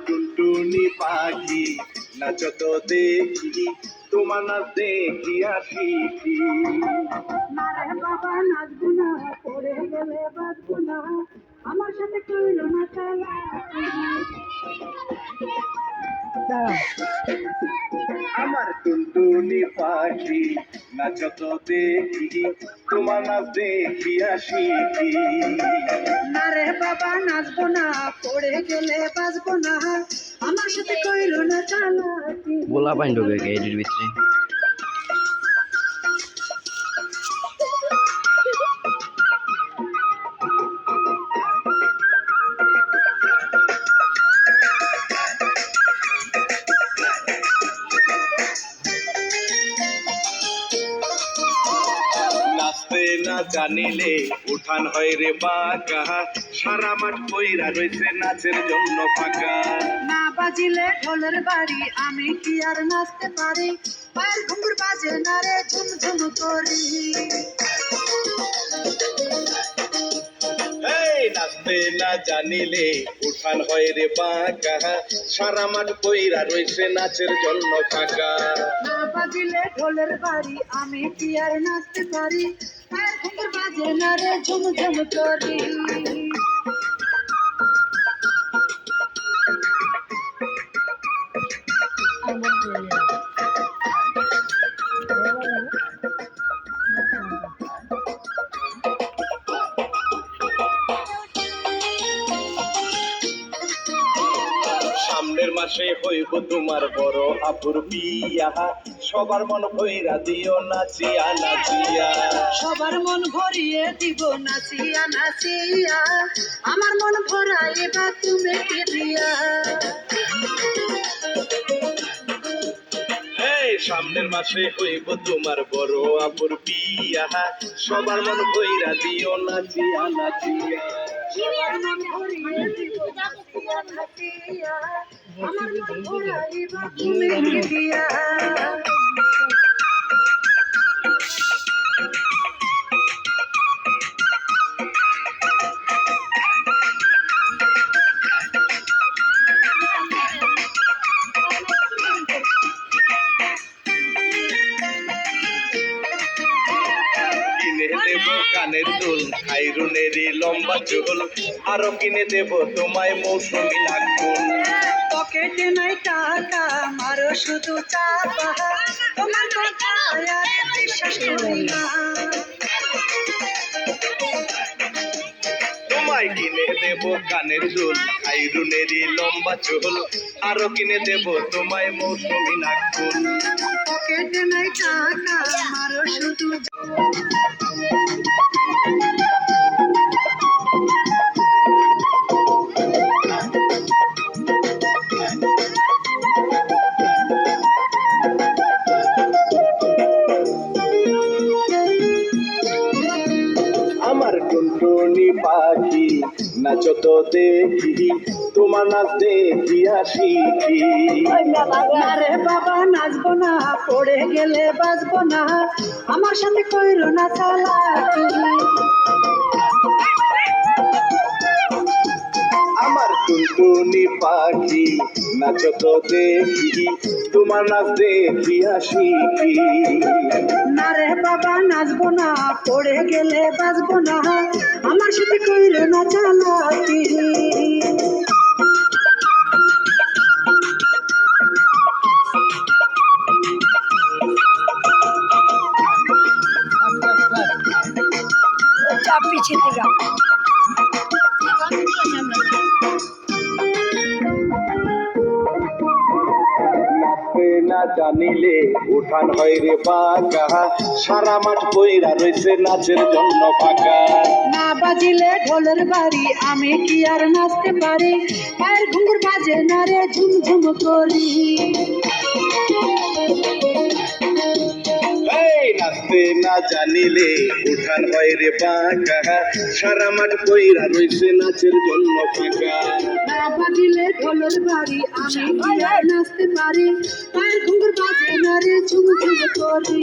টুনটুনি পাখি নাচো তো দেখি, তোমার নাচ দেখিয়া শিখি। মারে বাবা নাচবো না, পড়ে গেলে বাঁচবো না, আমার সাথে কইলো না খেলা। আমার টুনটুনি পাখি নাচো তো দেখি, তোমার নাচ দেখিয়া শিখি। মারে বাবা নাচবো না, পড়ে গেলে বাঁচবো না, আমার সাথে কইলো না চালাকি। গোলা পাইন ঢোকে এটির ভিতরে। নাচতে না জানিলে উঠান হয় রে বাঁকা, সারা মাঠ কইরা রয়েছে নাচের জন্য ফাঁকা। না বাজিলে ঢোলের বাড়ি, আমি কি আর নাচতে পারি? পায়ের ঘুঙুর বাজে না রে, ঝুমঝুম করি। এই নাচতে না জানিলে উঠান হয় রে বাঁকা, সারা মাঠ কইরা রয়েছে নাচের জন্য ফাঁকা। না বাজিলে ঢোলের বাড়ি, আমি কি আর নাচতে পারি? পায়ের ঘুঙুর বাজে না রে, ঝুমঝুম করি। সামনের মাসে হইব তোমার বড় আপুর বিয়া, সবার মন ভইরা দিও নাচিয়া নাচিয়া। সবার মন ভরিয়ে দিব নাচিয়া নাচিয়া, আমার মন ভরাইবা তুমি কি দিয়া? এই সামনের মাসে হইব তোমার বড় আপুর বিয়া, সবার মন ভইরা দিও নাচিয়া নাচিয়া। আমার মন ভরিয়ে দিব নাচিয়া নাচিয়া, আমার মন ভরাইবা তুমি কি দিয়া? কিনে দেব কানের দুল, খাইরুনেরই লম্বা চুল, আরো কিনে দেব তোমায় মৌসুমি নাকুল। পকেটে নাই টাকা, মারো শুধু চাপা, তোমার কথা আর বিশ্বাস করি না। তোমায় কিনে দেব কানের দুল, খাইরুনেরই লম্বা চুল, আরো কিনে দেব তোমায় মৌসুমি নাকুল। পকেটে নাই টাকা, মারো শুধু আমার টুনটুনি পাখি নাচো তো দেখি, তোমার নাচ দেখিয়া শিখি। আরে বাবা নাচবো না, পড়ে গেলে বাঁচবো না, আমার সাথে কইরো না চালাকি। আমার টুনটুনি পাখি নাচো তো দেখি, তোমার নাচ দেখিয়া শিখি। না রে বাবা নাচবো না, পড়ে গেলে বাঁচবো না, আমার সাথে কইরো না চালাকি। পিছিয়ে থেকে নাচতে না জানিলে উঠান হয় রে বাঁকা, সারা মাঠ কইরা রয়েছে নাচের জন্য ফাঁকা। না বাজিলে ঢোলের বাড়ি, আমি কি আর নাচতে পারি? পায়ের ঘুঙুর বাজে না রে, ঝুমঝুম করি। এই নাচতে না জানিলে উঠান হয় রে বাঁকা, সারা মাঠ কইরা রয়েছে নাচের জন্য ফাঁকা। না বাজিলে ঢোলের বাড়ি, আমি কি আর নাচতে পারি? পায়ের ঘুঙুর বাজে না রে, ঝুমঝুম করি।